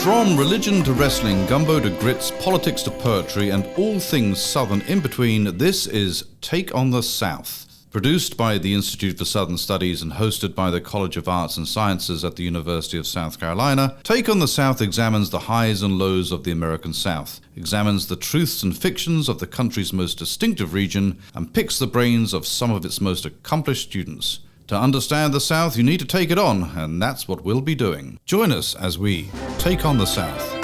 From religion to wrestling, gumbo to grits, politics to poetry, and all things Southern in between, this is Take on the South. Produced by the Institute for Southern Studies and hosted by the College of Arts and Sciences at the University of South Carolina, Take on the South examines the highs and lows of the American South, examines the truths and fictions of the country's most distinctive region, and picks the brains of some of its most accomplished students. To understand the South, you need to take it on, and that's what we'll be doing. Join us as we take on the South.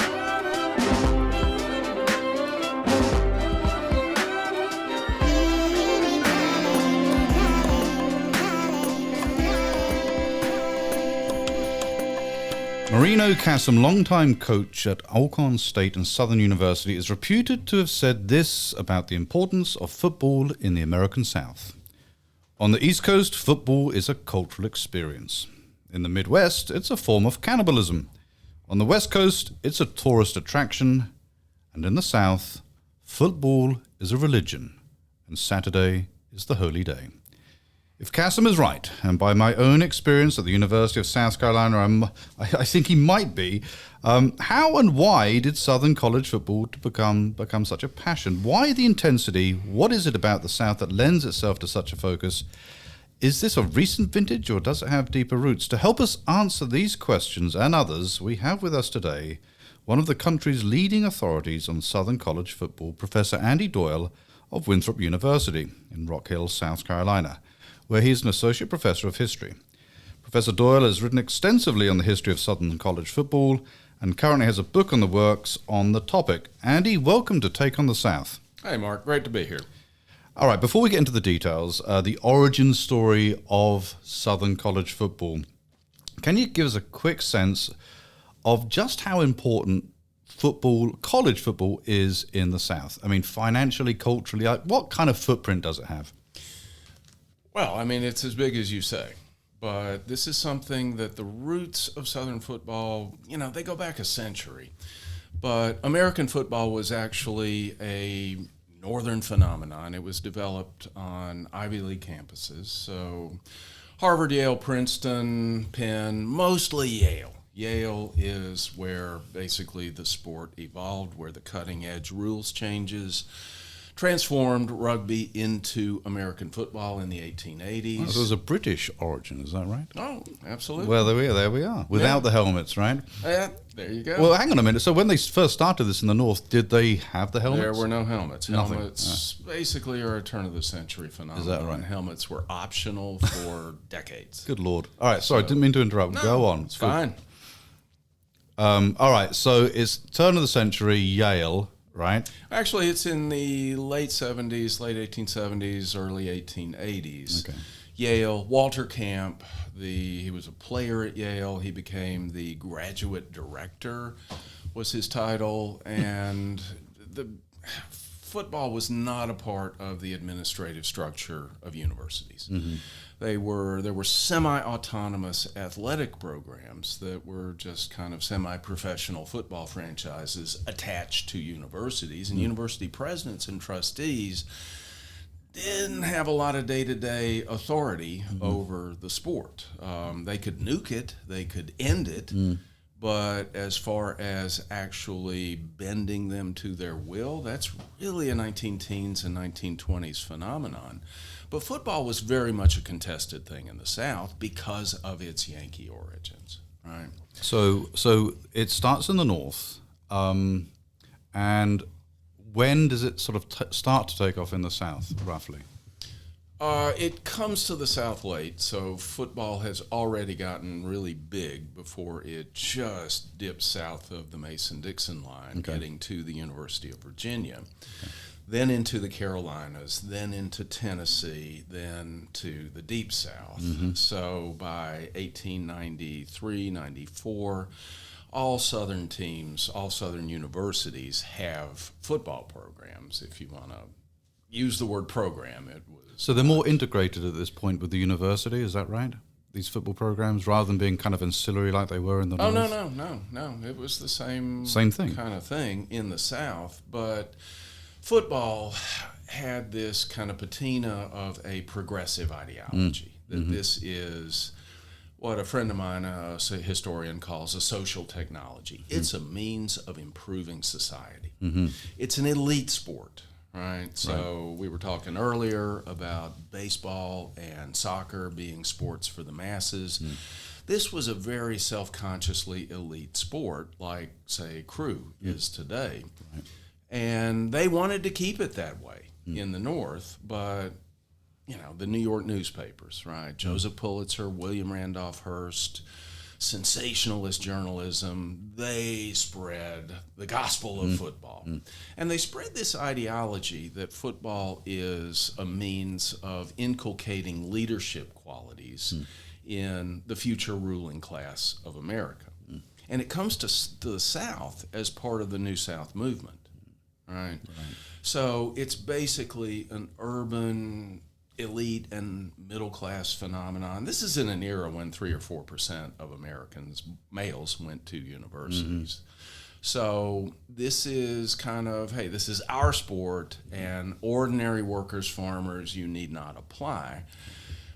Marino Casem, longtime coach at Alcorn State and Southern University, is reputed to have said this about the importance of football in the American South. On the East Coast, football is a cultural experience. In the Midwest, it's a form of cannibalism. On the West Coast, it's a tourist attraction. And in the South, football is a religion, and Saturday is the holy day. If Casem is right, and by my own experience at the University of South Carolina, I think he might be, how and why did Southern college football to become such a passion? Why the intensity? What is it about the South that lends itself to such a focus? Is this a recent vintage, or does it have deeper roots? To help us answer these questions and others, we have with us today one of the country's leading authorities on Southern college football, Professor Andy Doyle of Winthrop University in Rock Hill, South Carolina, where he is an associate professor of history. Professor Doyle has written extensively on the history of Southern college football and currently has a book on the works on the topic. Andy, welcome to Take on the South. Hey, Mark. Great to be here. All right, before we get into the details, the origin story of Southern college football, can you give us a quick sense of just how important college football is in the South? I mean, financially, culturally, what kind of footprint does it have? Well, I mean, it's as big as you say, but this is something that the roots of Southern football, they go back a century. But American football was actually a northern phenomenon. It was developed on Ivy League campuses. So Harvard, Yale, Princeton, Penn, mostly Yale. Yale is where basically the sport evolved, where the cutting edge rules changes transformed rugby into American football in the 1880s. Well, so there's a British origin, is that right? Oh, absolutely. Well, there we are. Without the helmets, right? There you go. Well, hang on a minute. So when they first started this in the North, did they have the helmets? There were no helmets. Nothing. Helmets basically are a turn-of-the-century phenomenon. Is that right? And helmets were optional for decades. Good Lord. All right, sorry, didn't mean to interrupt. No, Go on. It's fine. All right, so it's turn of the century, Yale, right? Actually, it's in the late 70s, late 1870s, early 1880s. Okay. Yale, Walter Camp, he was a player at Yale. He became the graduate director, was his title, and the football was not a part of the administrative structure of universities. Mm-hmm. There were semi-autonomous athletic programs that were just kind of semi-professional football franchises attached to universities, and university presidents and trustees didn't have a lot of day-to-day authority over the sport. They could nuke it, they could end it, but as far as actually bending them to their will, that's really a 19-teens and 1920s phenomenon. But football was very much a contested thing in the South because of its Yankee origins, right? So it starts in the North, and when does it sort of start to take off in the South, roughly? It comes to the South late, so football has already gotten really big before it just dips south of the Mason-Dixon line, getting to the University of Virginia. Okay. Then into the Carolinas, then into Tennessee, then to the Deep South. Mm-hmm. So by 1893, 94, all Southern teams, all Southern universities have football programs. If you want to use the word program, it was. So they're more integrated at this point with the university, is that right? These football programs, rather than being kind of ancillary like they were in the North? No. It was the same thing. Kind of thing in the South, but football had this kind of patina of a progressive ideology, that this is what a friend of mine, a historian, calls a social technology. It's a means of improving society. It's an elite sport, right? So we were talking earlier about baseball and soccer being sports for the masses. This was a very self-consciously elite sport, like, say, crew is today. And they wanted to keep it that way in the North, but the New York newspapers, right? Joseph Pulitzer, William Randolph Hearst, sensationalist journalism, they spread the gospel of football. And they spread this ideology that football is a means of inculcating leadership qualities in the future ruling class of America. And it comes to the South as part of the New South movement, right? So it's basically an urban elite and middle class phenomenon. This is in an era when 3 or 4% of Americans, males, went to universities. So this is kind of, hey, this is our sport, and ordinary workers, farmers, you need not apply.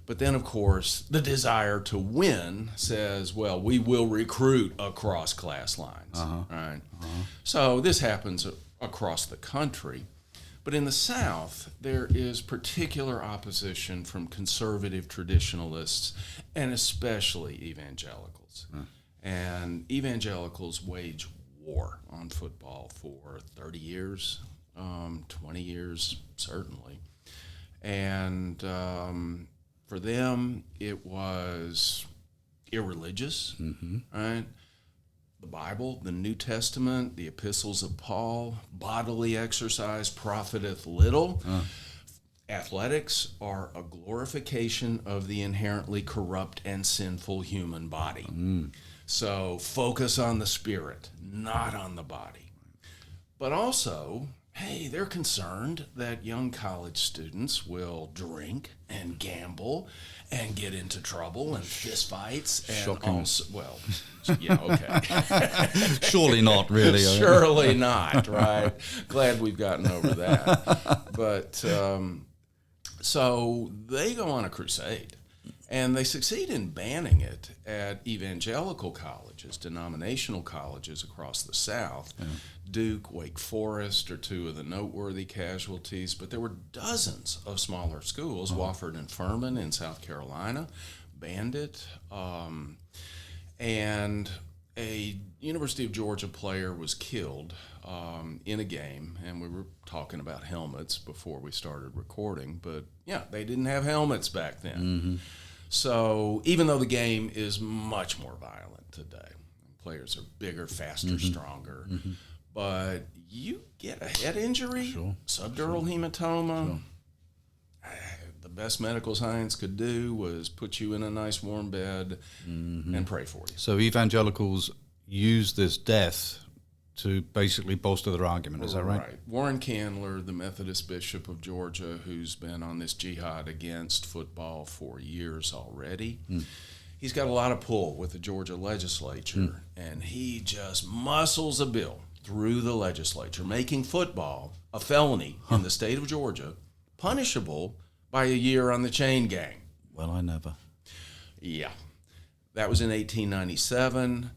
But then, of course, the desire to win says, well, we will recruit across class lines, right? So this happens across the country. But in the South, there is particular opposition from conservative traditionalists and especially evangelicals. And evangelicals wage war on football for 30 years, 20 years, certainly. And for them, it was irreligious, right? The Bible, the New Testament, the epistles of Paul, bodily exercise profiteth little. Athletics are a glorification of the inherently corrupt and sinful human body. So focus on the spirit, not on the body. But also, hey, they're concerned that young college students will drink and gamble and get into trouble and fist fights. And also, well, yeah, okay. Surely not, really. Surely not, right? Glad we've gotten over that. But so they go on a crusade. And they succeed in banning it at evangelical colleges, denominational colleges across the South. Duke, Wake Forest are two of the noteworthy casualties, but there were dozens of smaller schools. Wofford and Furman in South Carolina banned it. And a University of Georgia player was killed in a game, and we were talking about helmets before we started recording, but yeah, they didn't have helmets back then. So even though the game is much more violent today, players are bigger, faster, stronger, but you get a head injury, subdural hematoma, the best medical science could do was put you in a nice warm bed and pray for you. So evangelicals use this death to basically bolster their argument, is that right? Right. Warren Candler, the Methodist Bishop of Georgia, who's been on this jihad against football for years already, he's got a lot of pull with the Georgia legislature, and he just muscles a bill through the legislature, making football a felony in the state of Georgia, punishable by a year on the chain gang. Well, I never. Yeah. That was in 1897.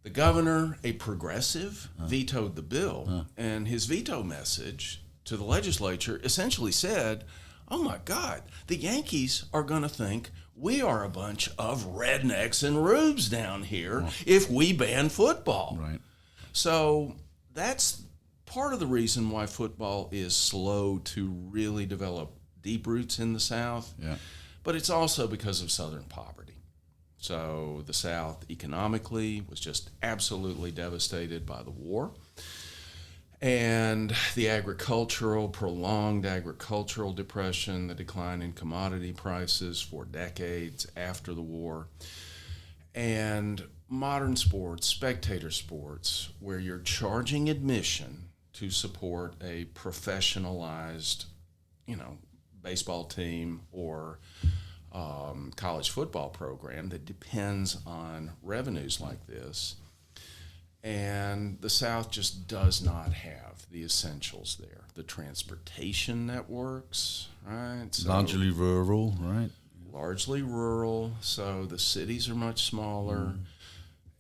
The governor, a progressive, vetoed the bill, and his veto message to the legislature essentially said, oh my God, the Yankees are going to think we are a bunch of rednecks and rubes down here if we ban football. Right. So that's part of the reason why football is slow to really develop deep roots in the South, but it's also because of Southern poverty. So the South economically was just absolutely devastated by the war. And the prolonged agricultural depression, the decline in commodity prices for decades after the war. And modern sports, spectator sports, where you're charging admission to support a professionalized, baseball team or college football program that depends on revenues like this. And the South just does not have the essentials there. The transportation networks, right? Largely rural, right? largely rural, so the cities are much smaller,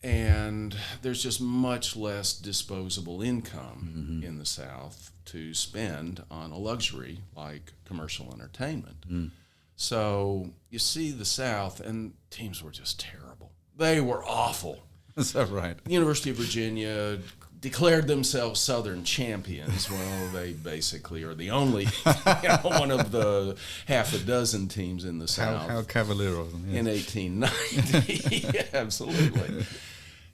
and there's just much less disposable income in the South to spend on a luxury like commercial entertainment. So you see the South, and teams were just terrible. They were awful. Is that right? The University of Virginia declared themselves Southern champions. Well, they basically are the only, one of the half a dozen teams in the South. How cavalier of them. Yes. In 1890. Yeah, absolutely.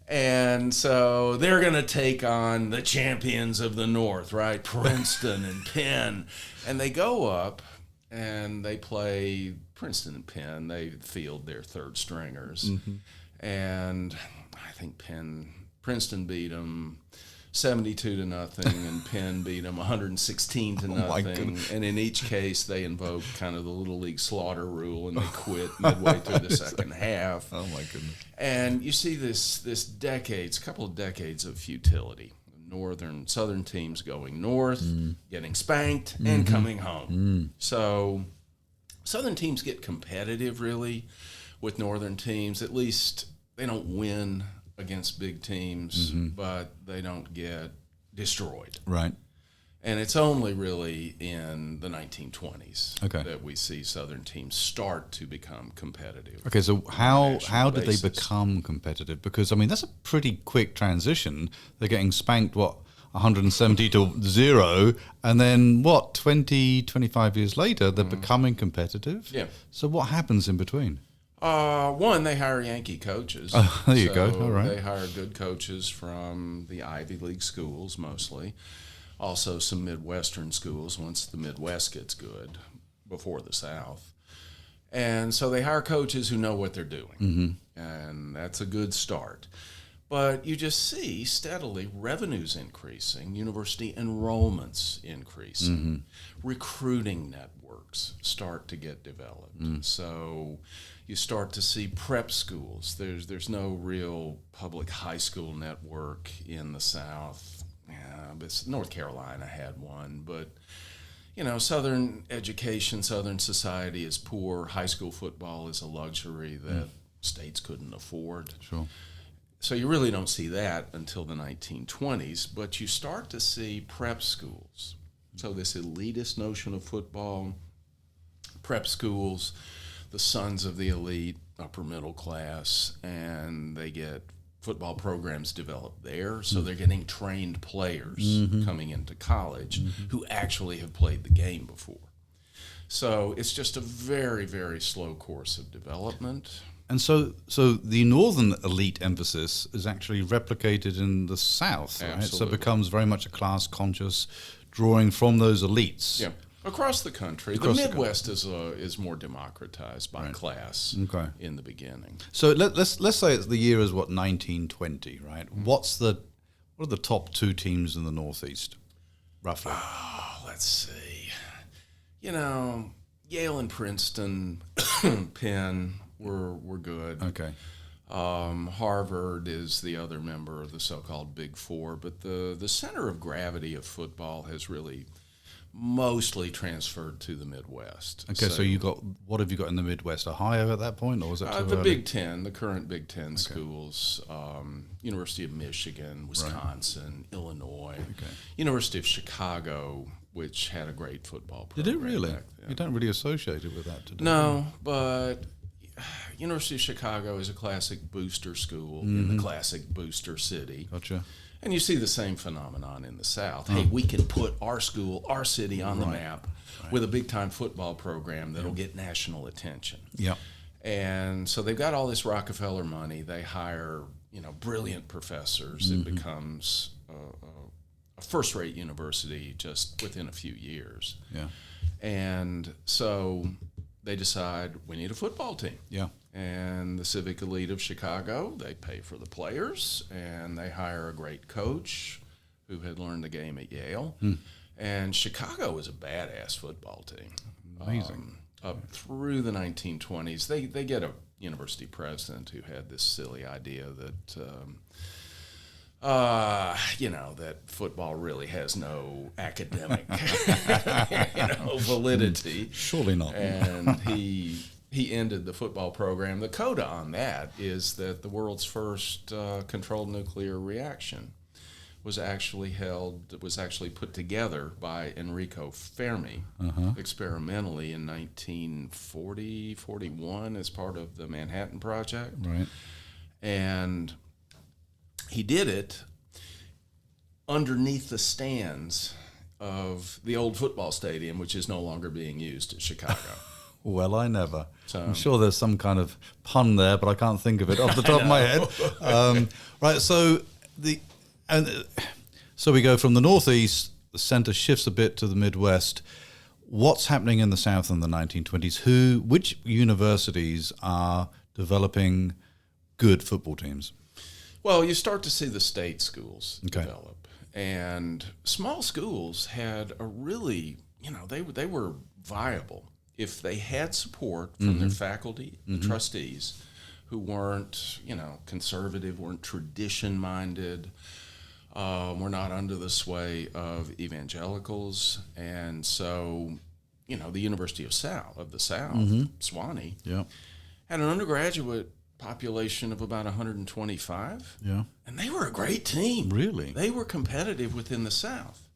And so they're going to take on the champions of the North, right? Princeton and Penn. And they go up and they play Princeton and Penn. They field their third stringers. And I think Princeton beat them 72-0, and Penn beat them 116-0. And in each case, they invoked kind of the Little League slaughter rule, and they quit midway through the second half. Oh my goodness! And you see this couple of decades of futility. Southern teams going north, getting spanked, and coming home. So Southern teams get competitive, really, with Northern teams. At least they don't win against big teams, but they don't get destroyed. Right. And it's only really in the 1920s Okay. that we see Southern teams start to become competitive. Okay, so how did basis. they become competitive? Because, I mean, that's a pretty quick transition. They're getting spanked, 170-0, and then, 25 years later, they're becoming competitive? Yeah. So what happens in between? One, they hire Yankee coaches. Oh, there you go. All right. They hire good coaches from the Ivy League schools mostly. Also some Midwestern schools once the Midwest gets good before the South. And so they hire coaches who know what they're doing. And that's a good start. But you just see steadily revenues increasing, university enrollments increasing, recruiting networks start to get developed. So you start to see prep schools. There's no real public high school network in the South. But North Carolina had one, but Southern education, Southern society is poor. High school football is a luxury that states couldn't afford. Sure. So you really don't see that until the 1920s, but you start to see prep schools. So this elitist notion of football, prep schools, the sons of the elite, upper middle class, and they get football programs developed there, so they're getting trained players coming into college who actually have played the game before. So it's just a very, very slow course of development. And so the northern elite emphasis is actually replicated in the South, right? Absolutely. So it becomes very much a class-conscious drawing from those elites. Yeah. Across the country, the Midwest is more democratized by class in the beginning. So let's say it's the year is 1920, right? What are the top two teams in the Northeast, roughly? Oh, let's see. Yale and Princeton, Penn were good. Okay. Harvard is the other member of the so-called Big Four, but the center of gravity of football has really mostly transferred to the Midwest. Okay, so what have you got in the Midwest? Ohio at that point, or was it the Big Ten, the current Big Ten schools, University of Michigan, Wisconsin, Illinois, University of Chicago, which had a great football program. Did it really? back then. You don't really associate it with that today. No, but University of Chicago is a classic booster school in the classic booster city. Gotcha. And you see the same phenomenon in the South. Hey, we can put our school, our city on the map with a big-time football program that'll get national attention. Yeah. And so they've got all this Rockefeller money. They hire, brilliant professors. It becomes a first-rate university just within a few years. Yeah. And so they decide we need a football team. Yeah. And the civic elite of Chicago, they pay for the players, and they hire a great coach who had learned the game at Yale. And Chicago was a badass football team. Amazing. Up through the 1920s, they get a university president who had this silly idea that that football really has no academic, validity. Surely not. And he he ended the football program. The coda on that is that the world's first controlled nuclear reaction was actually put together by Enrico Fermi experimentally in 1941 as part of the Manhattan Project. Right. And he did it underneath the stands of the old football stadium, which is no longer being used in Chicago. Well, I never. So, I'm sure there's some kind of pun there, but I can't think of it off the top of my head. Right, so so we go from the Northeast, the centre shifts a bit to the Midwest. What's happening in the South in the 1920s? Which universities are developing good football teams? Well, you start to see the state schools develop. And small schools had a really, they were viable if they had support from their faculty, the trustees, who weren't, conservative, weren't tradition-minded, were not under the sway of evangelicals. And so, the University of the South, Sewanee, had an undergraduate population of about 125. Yeah. And they were a great team. Really? They were competitive within the South.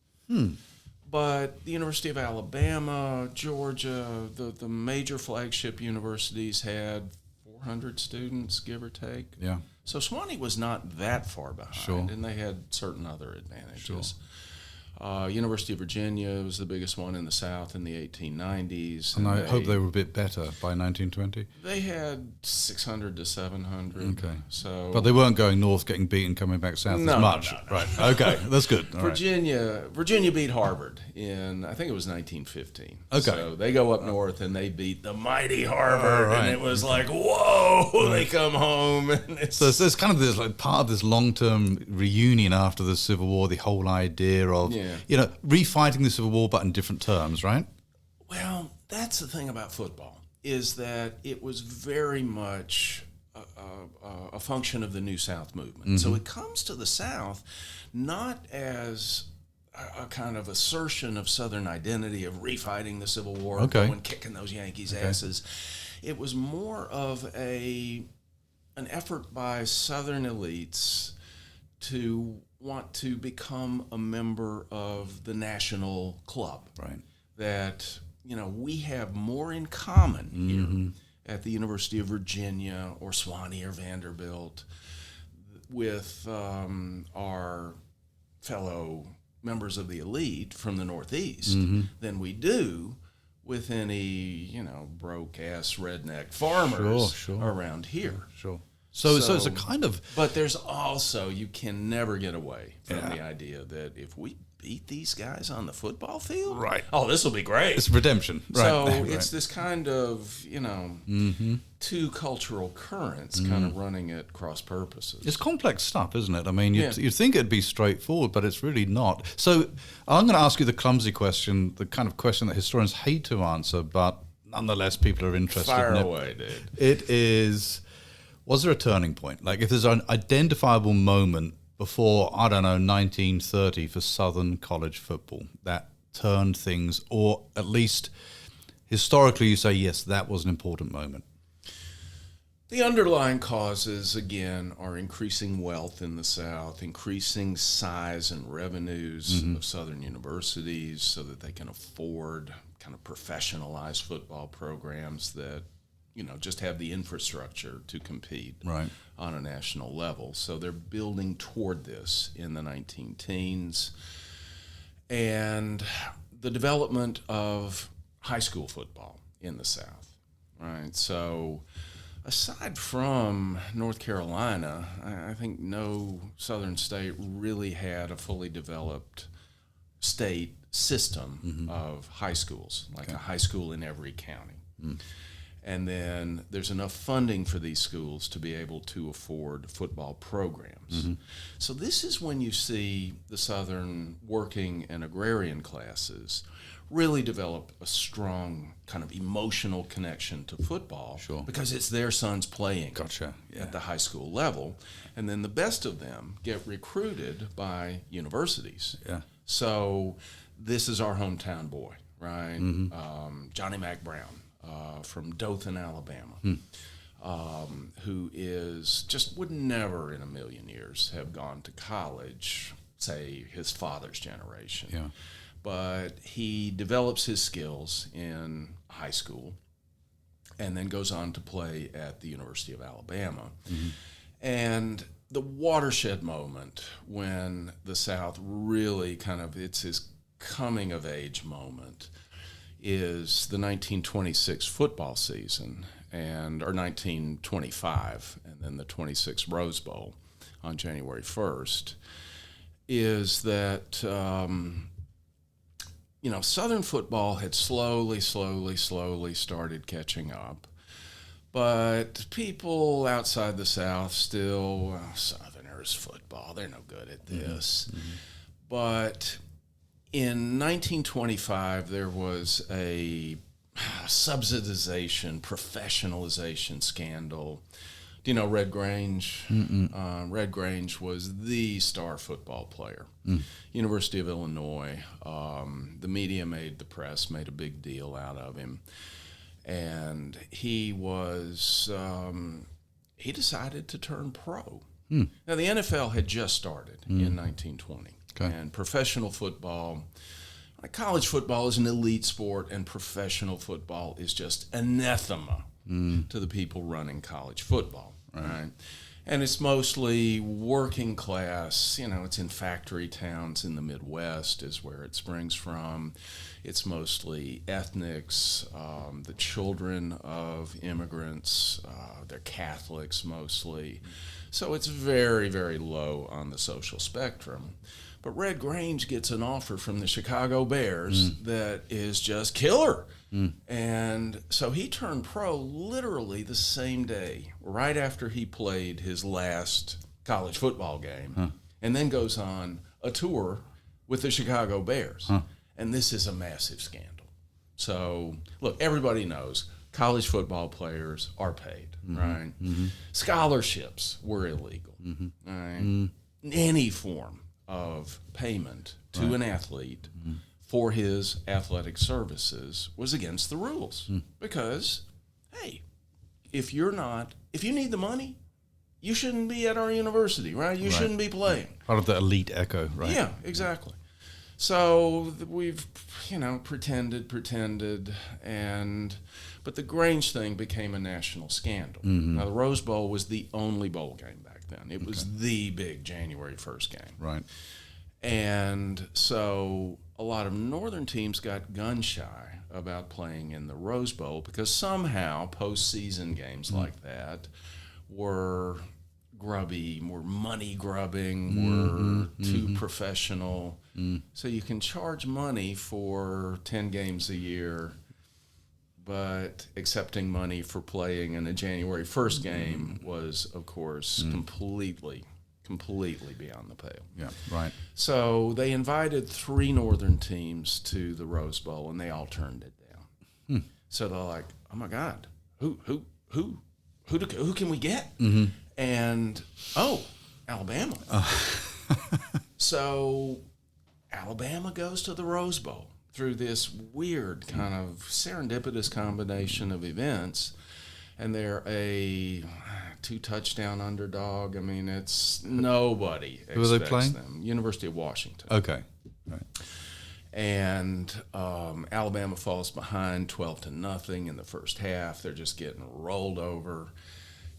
But the University of Alabama, Georgia, the major flagship universities had 400 students, give or take. Yeah. So Sewanee was not that far behind, Sure. and they had certain other advantages. University of Virginia was the biggest one in the South in the 1890s. And I hope they were a bit better by 1920. They had 600 to 700. Okay. So, But they weren't going north, getting beaten, coming back south as much. No. Right. Okay. That's good. All right. Virginia beat Harvard in, I think it was 1915. Okay. So they go up north and they beat the mighty Harvard, right. and it was like, whoa! They come home, and So there's kind of this part of this long-term reunion after the Civil War, the whole idea of, refighting the Civil War, but in different terms, right? Well, that's the thing about football, is that it was very much a function of the New South movement. So it comes to the South not as a kind of assertion of Southern identity, of refighting the Civil War, going kicking those Yankees' asses. It was more of an effort by Southern elites to want to become a member of the national club. Right. That, we have more in common here at the University of Virginia or Sewanee or Vanderbilt with our fellow members of the elite from the Northeast than we do with any, broke-ass redneck farmers around here. Sure. So it's a kind of... But there's also, you can never get away from the idea that if we beat these guys on the football field, this will be great. It's redemption. Right. So it's this kind of, two cultural currents kind of running at cross purposes. It's complex stuff, isn't it? I mean, you'd think it'd be straightforward, but it's really not. So I'm going to ask you the clumsy question, the kind of question that historians hate to answer, but nonetheless people are interested in it. Fire away, dude. It is... Was there a turning point? Like, if there's an identifiable moment before, 1930 for Southern college football that turned things, or at least historically you say, yes, that was an important moment? The underlying causes, again, are increasing wealth in the South, increasing size and revenues of Southern universities so that they can afford kind of professionalized football programs that just have the infrastructure to compete on a national level. So they're building toward this in the 19-teens. And the development of high school football in the South, right? So aside from North Carolina, I think no Southern state really had a fully developed state system of high schools, like a high school in every county. And then there's enough funding for these schools to be able to afford football programs. So this is when you see the Southern working and agrarian classes really develop a strong kind of emotional connection to football because it's their sons playing at the high school level. And then the best of them get recruited by universities. So this is our hometown boy, right? Johnny Mack Brown. from Dothan, Alabama, who would never in a million years have gone to college, say his father's generation. Yeah. But he develops his skills in high school and then goes on to play at the University of Alabama. And the watershed moment when the South really it's his coming of age moment is the 1926 football season, or 1925, and then the 26 Rose Bowl on January 1st, is that, Southern football had slowly started catching up. But people outside the South still, Southerners football, they're no good at this. But in 1925, there was a subsidization, professionalization scandal. Do you know Red Grange? Red Grange was the star football player. University of Illinois. The media the press made a big deal out of him. And he decided to turn pro. Now, the NFL had just started in 1920. Okay. And professional football, college football is an elite sport, and professional football is just anathema to the people running college football. Right? And it's mostly working class. It's in factory towns in the Midwest is where it springs from. It's mostly ethnics, the children of immigrants. They're Catholics mostly. So it's very, very low on the social spectrum. But Red Grange gets an offer from the Chicago Bears that is just killer. And so he turned pro literally the same day, right after he played his last college football game, and then goes on a tour with the Chicago Bears. And this is a massive scandal. So, look, everybody knows college football players are paid, right? Scholarships were illegal. Right? Any form of payment to an athlete for his athletic services was against the rules. Because, hey, if you need the money, you shouldn't be at our university, right? You shouldn't be playing. Part of the elite echo, right? Yeah, exactly. So we've, pretended, but the Grange thing became a national scandal. Now, the Rose Bowl was the only bowl game back then. It was the big January 1st game. Right. And so a lot of northern teams got gun-shy about playing in the Rose Bowl because somehow postseason games like that were grubby, were money-grubbing, were too professional. So you can charge money for 10 games a year, but accepting money for playing in a January 1st game was, of course, completely beyond the pale. Yeah, right. So they invited 3 northern teams to the Rose Bowl, and they all turned it down. So they're like, "Oh my God, who can we get?" And Alabama. So Alabama goes to the Rose Bowl through this weird kind of serendipitous combination of events, and they're a 2-touchdown underdog. I mean, it's nobody expects Who are they playing? them. University of Washington. Okay. Right. And Alabama falls behind 12-0 in the first half. They're just getting rolled over.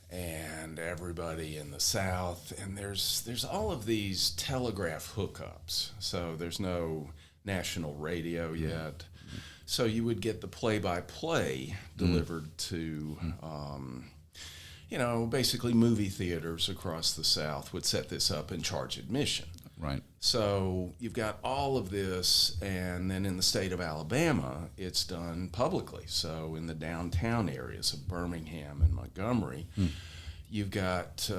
And everybody in the South, and there's all of these telegraph hookups. So there's no national radio yet. So you would get the play-by-play delivered to, basically movie theaters across the South would set this up and charge admission. Right. So you've got all of this, and then in the state of Alabama, it's done publicly. So in the downtown areas of Birmingham and Montgomery, you've got,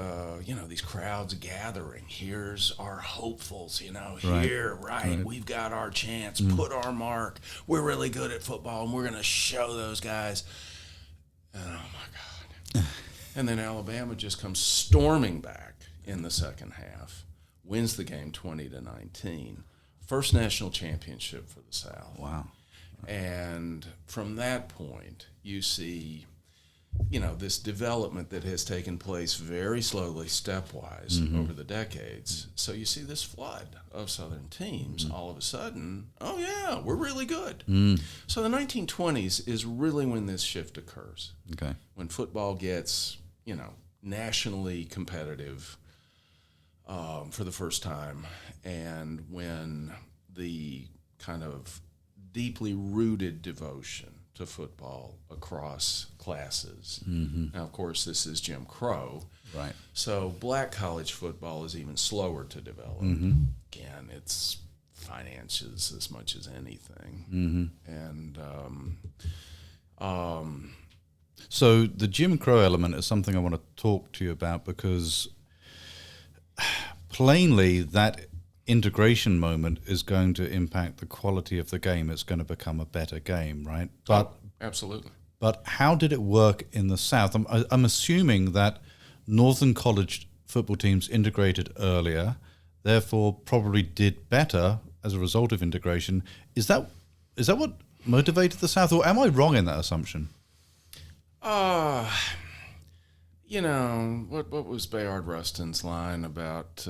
these crowds gathering. Here's our hopefuls, Right. We've got our chance, put our mark. We're really good at football, and we're going to show those guys. And oh, my God. And then Alabama just comes storming back in the second half. Wins the game 20-19. First national championship for the South. Wow. And from that point, you see, this development that has taken place very slowly, stepwise, over the decades. So you see this flood of Southern teams all of a sudden. Oh, yeah, we're really good. So the 1920s is really when this shift occurs. Okay. When football gets, nationally competitive for the first time, and when the kind of deeply rooted devotion to football across classes. Now, of course, this is Jim Crow. Right. So black college football is even slower to develop. Again, it's finances as much as anything. And so the Jim Crow element is something I want to talk to you about, because plainly that integration moment is going to impact the quality of the game. It's going to become a better game, right? But absolutely. But how did it work in the South? I'm assuming that Northern college football teams integrated earlier, therefore probably did better as a result of integration. Is that what motivated the South, or am I wrong in that assumption? What was Bayard Rustin's line about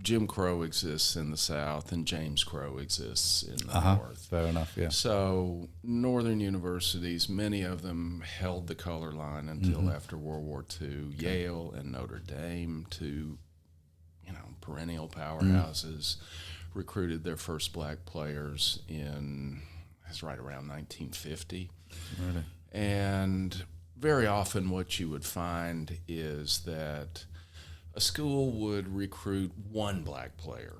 Jim Crow exists in the South and James Crow exists in the North? Fair enough, yeah. So Northern universities, many of them held the color line until after World War II. Okay. Yale and Notre Dame, two, perennial powerhouses, recruited their first black players that's right around 1950. Really? And very often what you would find is that a school would recruit one black player,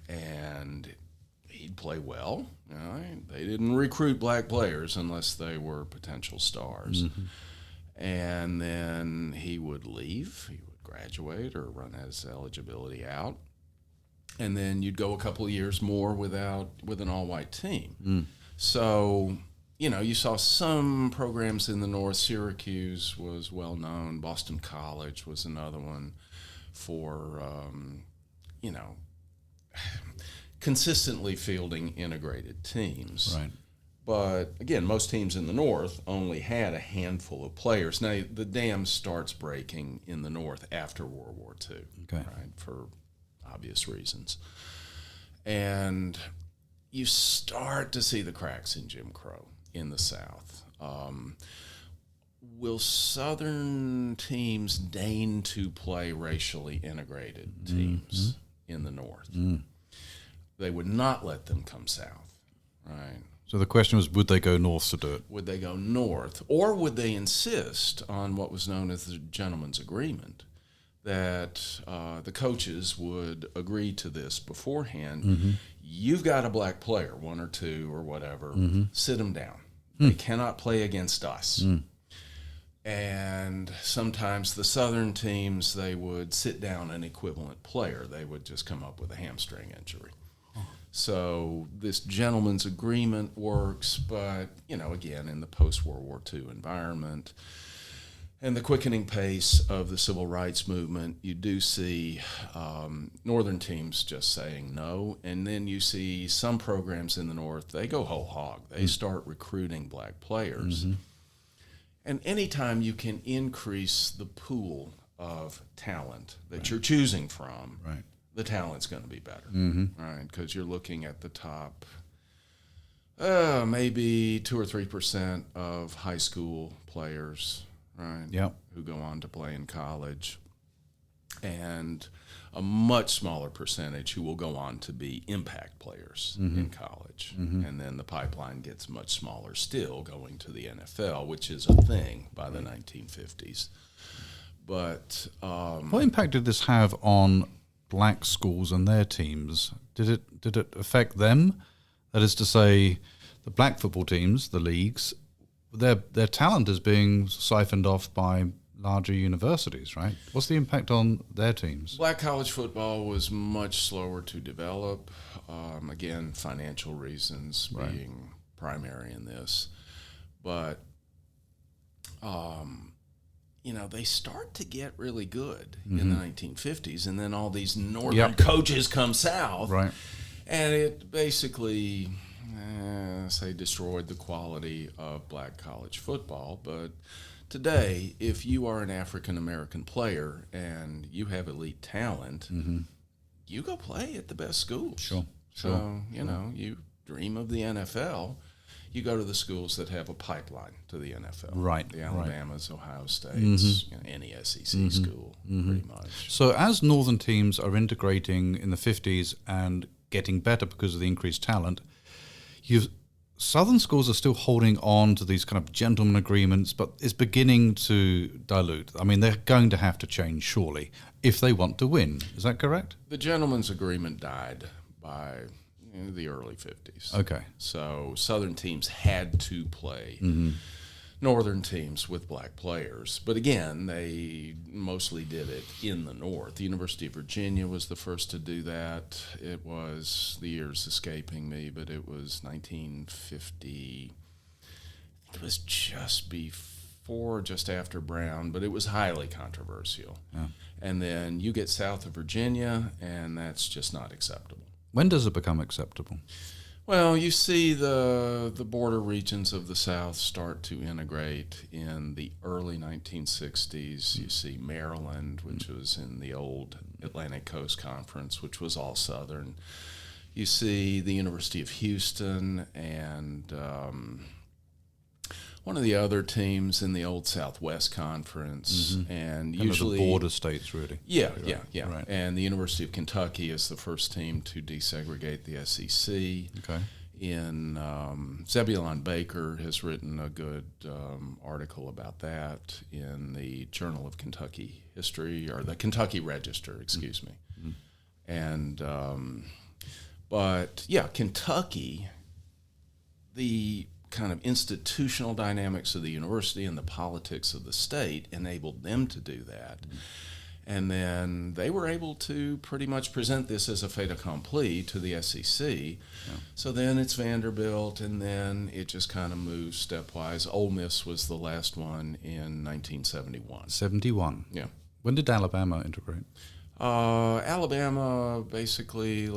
and he'd play well. They didn't recruit black players unless they were potential stars. And then he would leave. He would graduate or run his eligibility out. And then you'd go a couple of years more with an all-white team. So you saw some programs in the North. Syracuse was well known. Boston College was another one for, consistently fielding integrated teams. Right. But again, most teams in the North only had a handful of players. Now, the dam starts breaking in the North after World War II, right, for obvious reasons. And you start to see the cracks in Jim Crow in the South. Will Southern teams deign to play racially integrated teams in the North? They would not let them come south, right? So the question was, would they go north to do it? Would they go north, or would they insist on what was known as the gentleman's agreement, that the coaches would agree to this beforehand? You've got a black player, one or two or whatever, sit them down. They cannot play against us. And sometimes the Southern teams, they would sit down an equivalent player. They would just come up with a hamstring injury. So this gentleman's agreement works, but, again, in the post-World War II environment and the quickening pace of the civil rights movement, you do see Northern teams just saying no. And then you see some programs in the North, they go whole hog. They start recruiting black players. And anytime you can increase the pool of talent that you're choosing from, the talent's going to be better, right? Because you're looking at the top, maybe 2 or 3% of high school players, right? Yep. Who go on to play in college, and a much smaller percentage who will go on to be impact players in college. And then the pipeline gets much smaller still, going to the NFL, which is a thing by the 1950s. But what impact did this have on black schools and their teams? Did it affect them? That is to say, the black football teams, the leagues, their talent is being siphoned off by larger universities, right? What's the impact on their teams? Black college football was much slower to develop. Again, financial reasons being primary in this. But, they start to get really good in the 1950s, and then all these northern coaches come south. Right. And it basically, say destroyed the quality of black college football. But today, if you are an African American player and you have elite talent, you go play at the best schools. Sure. So, you dream of the NFL, you go to the schools that have a pipeline to the NFL. Right. The Alabamas, Ohio States, any SEC school, pretty much. So as northern teams are integrating in the 50s and getting better because of the increased talent, southern schools are still holding on to these kind of gentleman agreements, but it's beginning to dilute. I mean, they're going to have to change, surely, if they want to win. Is that correct? The gentleman's agreement died by the early 50s. Okay. So southern teams had to play northern teams with black players. But again, they mostly did it in the North. The University of Virginia was the first to do that. It was, the year's escaping me, but it was 1950. It was just after Brown, but it was highly controversial. Yeah. And then you get south of Virginia, and that's just not acceptable. When does it become acceptable? Well, you see the border regions of the South start to integrate in the early 1960s. You see Maryland, which was in the old Atlantic Coast Conference, which was all Southern. You see the University of Houston and one of the other teams in the old Southwest Conference, and usually the border states, really. Yeah. Right. And the University of Kentucky is the first team to desegregate the SEC. Okay. Zebulon Baker has written a good article about that in the Journal of Kentucky History, or the Kentucky Register, excuse me. And but yeah, Kentucky, the kind of institutional dynamics of the university and the politics of the state enabled them to do that. And then they were able to pretty much present this as a fait accompli to the SEC. Yeah. So then it's Vanderbilt, and then it just kind of moves stepwise. Ole Miss was the last one in 1971. 71? Yeah. When did Alabama integrate? Alabama, basically,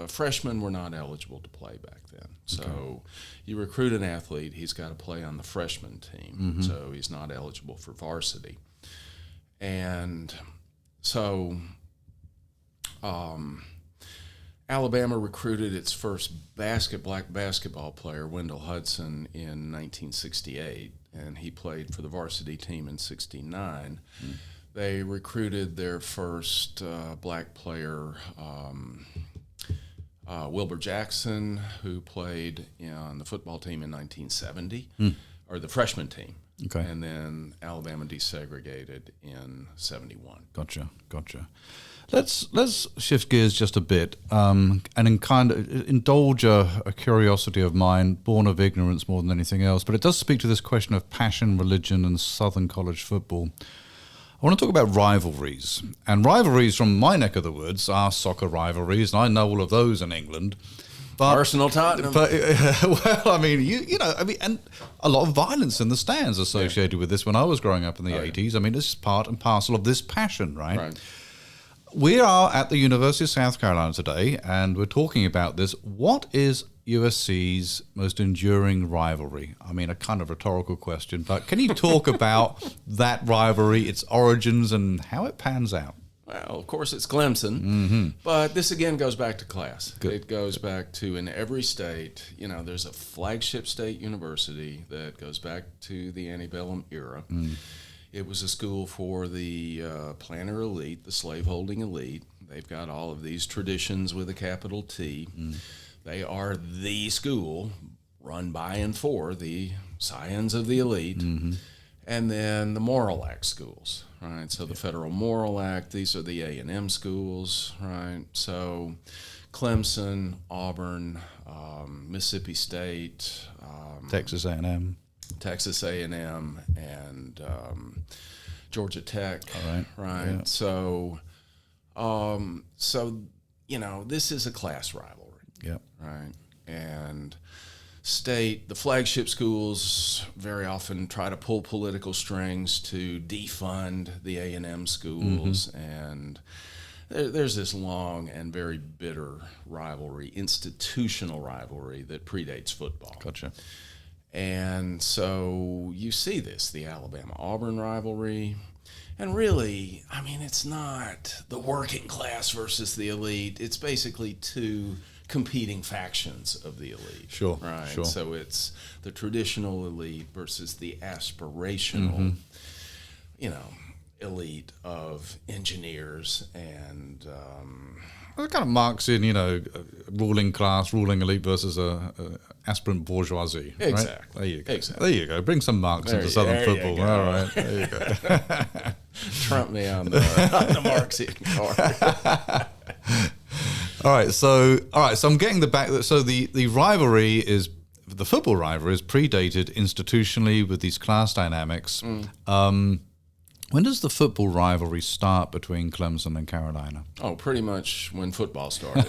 freshmen were not eligible to play back then. So you recruit an athlete, he's got to play on the freshman team, so he's not eligible for varsity. And so Alabama recruited its first black basketball player, Wendell Hudson, in 1968, and he played for the varsity team in 69. They recruited their first black player, Wilbur Jackson, who played on the football team in 1970, or the freshman team. Okay. And then Alabama desegregated in 71. Gotcha. Let's shift gears just a bit, and indulge a curiosity of mine, born of ignorance more than anything else. But it does speak to this question of passion, religion, and Southern college football. I want to talk about rivalries. And rivalries from my neck of the woods are soccer rivalries, and I know all of those in England. But, Arsenal, Tottenham. But, and a lot of violence in the stands associated with this when I was growing up in the 80s. I mean, it's part and parcel of this passion, right? We are at the University of South Carolina today, and we're talking about this. What is USC's most enduring rivalry? I mean, a kind of rhetorical question, but can you talk about that rivalry, its origins, and how it pans out? Well, of course, it's Clemson, but this again goes back to class. Good. It goes back to, in every state, there's a flagship state university that goes back to the antebellum era. It was a school for the planter elite, the slaveholding elite. They've got all of these traditions with a capital T. They are the school run by and for the scions of the elite. And then the Moral Act schools, right? So the Federal Moral Act, these are the A&M schools, right? So Clemson, Auburn, Mississippi State, Texas A&M, and Georgia Tech, right? Yeah. So, this is a class rivalry, right? And the flagship schools very often try to pull political strings to defund the A&M schools, and there's this long and very bitter rivalry, institutional rivalry that predates football. Gotcha. And so you see this, the Alabama-Auburn rivalry. And really, I mean, it's not the working class versus the elite. It's basically two competing factions of the elite. Sure, right? sure. So it's the traditional elite versus the aspirational, elite of engineers and Well, it kind of marks in, ruling class, ruling elite versus a aspirant bourgeoisie. Right? Exactly. There you go. Exactly. There you go. Bring some marks into Southern football. All right. There you go. Trump me on the Marxian card. All right. So I'm getting the back. So the rivalry is the football rivalry is predated institutionally with these class dynamics. When does the football rivalry start between Clemson and Carolina? Oh, pretty much when football started.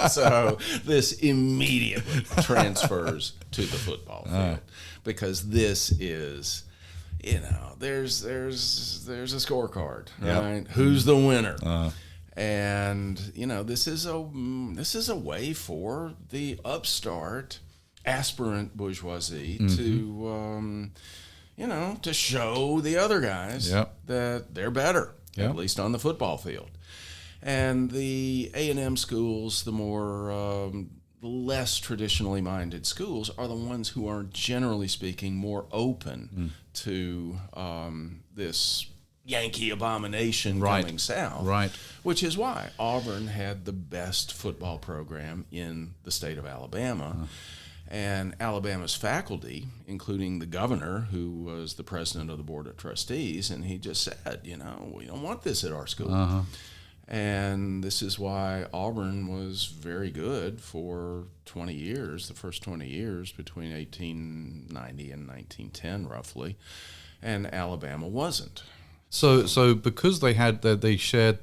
So this immediately transfers to the football field because this is, there's a scorecard, right? Yep. Who's the winner? And this is a way for the upstart aspirant bourgeoisie to show the other guys that they're better, at least on the football field. And the A&M schools, the more less traditionally minded schools, are the ones who are, generally speaking, more open to this Yankee abomination coming south. Right. Which is why Auburn had the best football program in the state of Alabama. And Alabama's faculty, including the governor, who was the president of the board of trustees, and he just said, we don't want this at our school. And this is why Auburn was very good for 20 years, the first 20 years between 1890 and 1910, roughly, and Alabama wasn't. So because they shared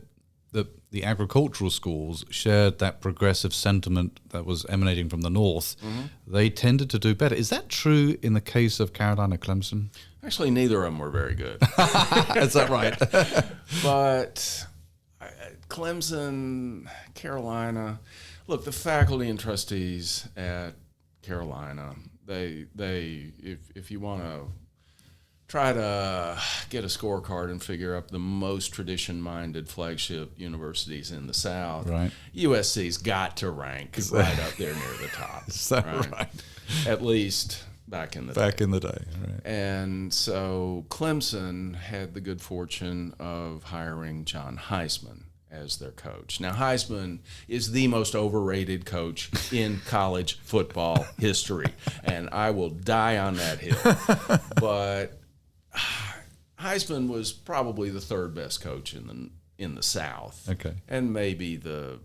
the agricultural schools shared that progressive sentiment that was emanating from the north, they tended to do better. Is that true in the case of Carolina Clemson? Actually, neither of them were very good. Is that right? But Clemson, Carolina, look, the faculty and trustees at Carolina, they if you want to try to get a scorecard and figure out the most tradition-minded flagship universities in the South, right. USC's got to rank right up there near the top. Is that right? At least back in the day. Right. And so Clemson had the good fortune of hiring John Heisman as their coach. Now, Heisman is the most overrated coach in college football history, and I will die on that hill. But Heisman was probably the third best coach in the South, and maybe the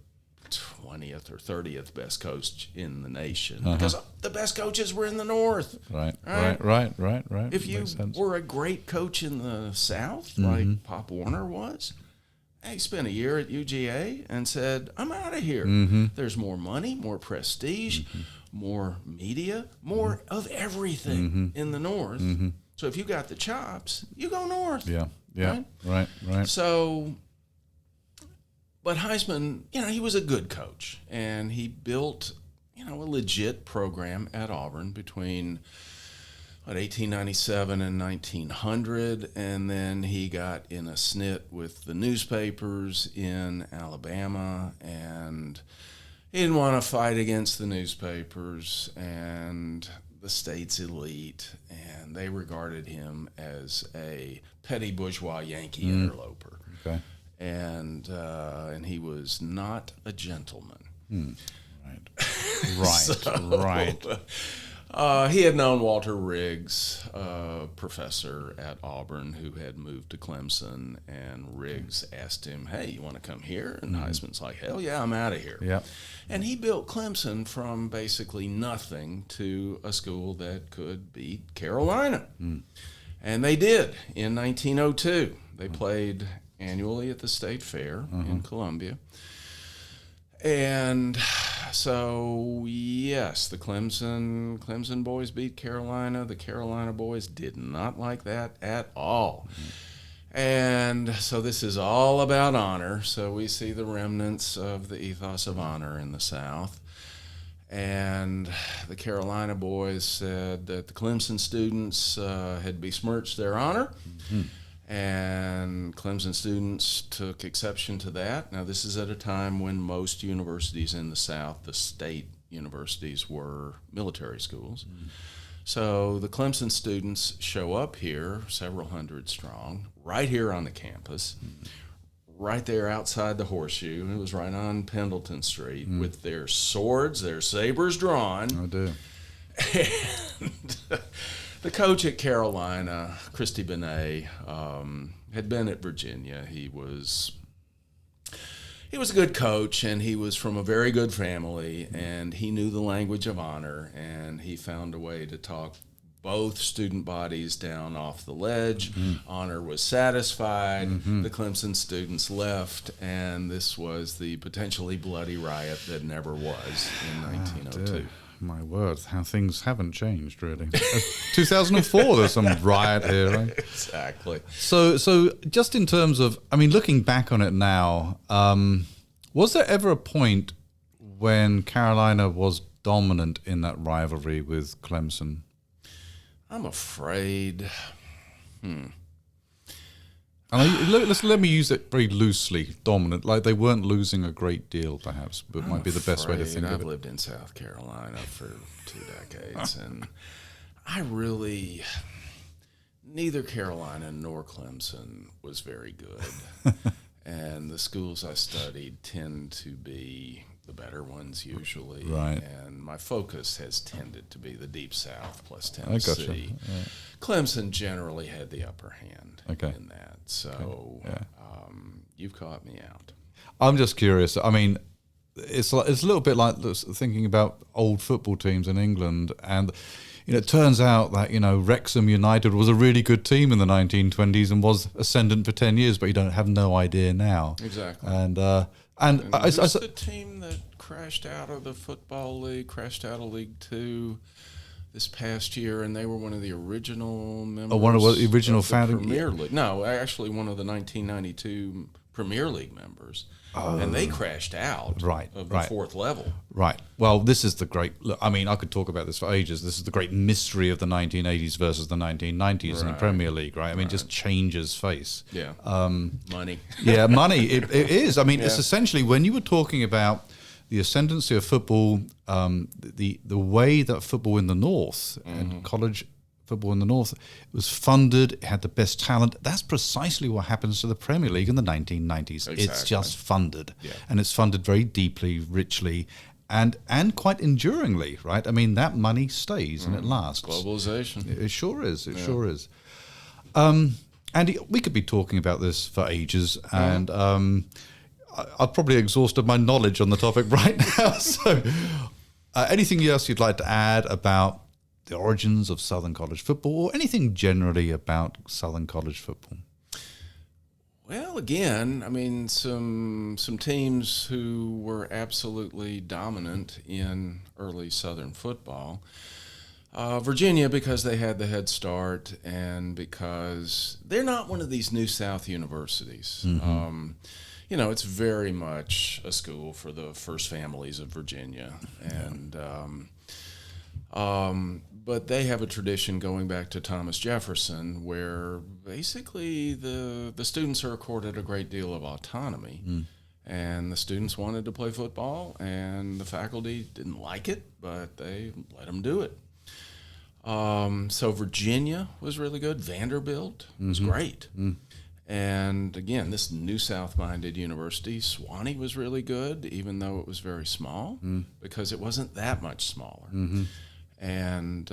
20th or 30th best coach in the nation, because the best coaches were in the North. Right. If you were a great coach in the South, like Pop Warner was, he spent a year at UGA and said, "I'm out of here." There's more money, more prestige, more media, more of everything in the North. So if you got the chops, you go north. Right. So, but Heisman, he was a good coach, and he built, a legit program at Auburn between 1897 and 1900, and then he got in a snit with the newspapers in Alabama, and he didn't want to fight against the newspapers and the state's elite, and they regarded him as a petty bourgeois Yankee interloper. And he was not a gentleman. Right. He had known Walter Riggs, a professor at Auburn who had moved to Clemson, and Riggs asked him, "Hey, you want to come here?" And Heisman's like, "Hell yeah, I'm out of here." And he built Clemson from basically nothing to a school that could beat Carolina. And they did in 1902. They played annually at the State Fair in Columbia. And so, yes, the Clemson boys beat Carolina. The Carolina boys did not like that at all. And so this is all about honor. So we see the remnants of the ethos of honor in the South. And the Carolina boys said that the Clemson students had besmirched their honor. And Clemson students took exception to that. Now, this is at a time when most universities in the South, the state universities, were military schools. So the Clemson students show up here, several hundred strong, right here on the campus, right there outside the Horseshoe. It was right on Pendleton Street with their swords, their sabers drawn. I do. And the coach at Carolina, Christy Benet, had been at Virginia. He was a good coach, and he was from a very good family, and he knew the language of honor, and he found a way to talk both student bodies down off the ledge. Honor was satisfied. The Clemson students left, and this was the potentially bloody riot that never was in 1902. My word, how things haven't changed, really. 2004, there's some riot here, right? Exactly. So just in terms of, I mean, looking back on it now, was there ever a point when Carolina was dominant in that rivalry with Clemson? I'm afraid. Let me use it very loosely, dominant. Like they weren't losing a great deal, perhaps, but might be the best way to think of it. I've lived in South Carolina for 2 decades, and neither Carolina nor Clemson was very good. And the schools I studied tend to be the better ones usually. Right. And my focus has tended to be the Deep South plus Tennessee. I gotcha. Yeah. Clemson generally had the upper hand Okay. in that. So you've caught me out. I'm just curious. I mean, it's a little bit like thinking about old football teams in England, and it turns out that Wrexham United was a really good team in the 1920s and was ascendant for 10 years, but you don't have no idea now. Exactly. And who's the team that crashed out of the football league, crashed out of League Two this past year, and they were one of the original members. Oh, one of the original of the founding Premier League. No, actually, one of the 1992 Premier League members, and they crashed out of the fourth level. Right. Well, this is the great. Look, I mean, I could talk about this for ages. This is the great mystery of the 1980s versus the 1990s in the Premier League, right? I mean, just changes face. Yeah. Money. Yeah, money. It is. I mean, it's essentially when you were talking about the ascendancy of football, the way that football in the North and college football in the North was funded, it had the best talent. That's precisely what happens to the Premier League in the 1990s. Exactly. It's just funded, and it's funded very deeply, richly, and quite enduringly, right? I mean, that money stays and it lasts. Globalization. It sure is. It sure is. Andy, we could be talking about this for ages, and I've probably exhausted my knowledge on the topic right now. So anything else you'd like to add about the origins of Southern college football, or anything generally about Southern college football? Well, again, I mean, some teams who were absolutely dominant in early Southern football. Virginia, because they had the head start, and because they're not one of these New South universities. It's very much a school for the first families of Virginia, and but they have a tradition going back to Thomas Jefferson, where basically the students are accorded a great deal of autonomy, and the students wanted to play football, and the faculty didn't like it, but they let them do it. So Virginia was really good. Vanderbilt was great. And again, this New South-minded university, Sewanee was really good, even though it was very small, because it wasn't that much smaller. And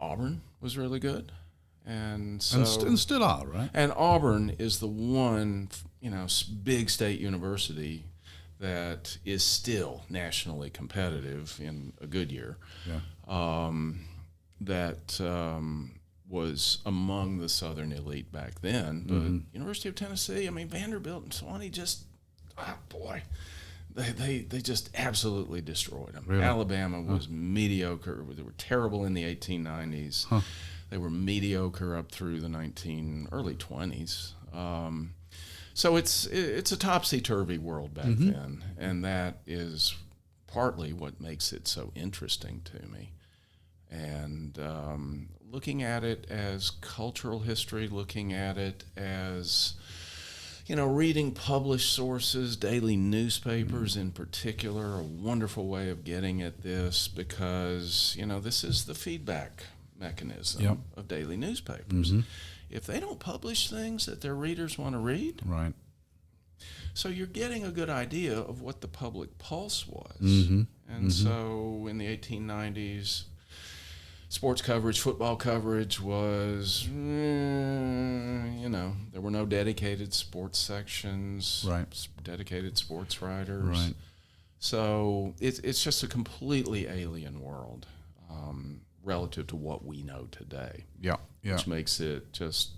Auburn was really good. And so, and still are, right? And Auburn is the one, big state university that is still nationally competitive in a good year. That was among the Southern elite back then. But University of Tennessee, I mean, Vanderbilt and Sewanee They just absolutely destroyed them. Really? Alabama was mediocre. They were terrible in the 1890s. Huh. They were mediocre up through the early 20s. So it's a topsy-turvy world back then, and that is partly what makes it so interesting to me. And looking at it as cultural history, looking at it as, reading published sources, daily newspapers in particular, a wonderful way of getting at this because, this is the feedback mechanism of daily newspapers. If they don't publish things that their readers want to read, Right. so you're getting a good idea of what the public pulse was. And so in the 1890s, sports coverage, football coverage was, there were no dedicated sports sections, Right. dedicated sports writers. Right. So it's just a completely alien world relative to what we know today. Yeah. Yeah. Which makes it just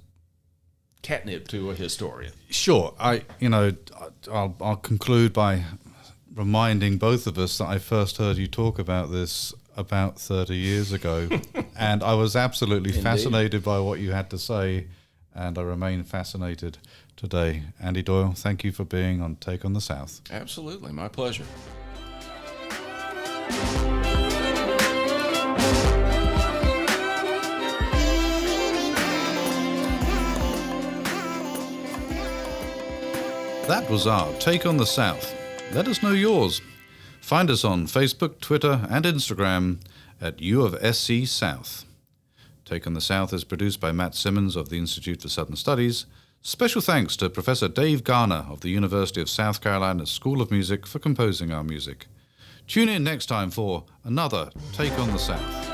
catnip to a historian. Sure. I'll conclude by reminding both of us that I first heard you talk about this about 30 years ago, and I was absolutely fascinated by what you had to say, and I remain fascinated today. Andy Doyle, thank you for being on Take on the South. Absolutely. My pleasure. That was our Take on the South. Let us know yours. Find us on Facebook, Twitter, and Instagram at U of SC South. Take on the South is produced by Matt Simmons of the Institute for Southern Studies. Special thanks to Professor Dave Garner of the University of South Carolina School of Music for composing our music. Tune in next time for another Take on the South.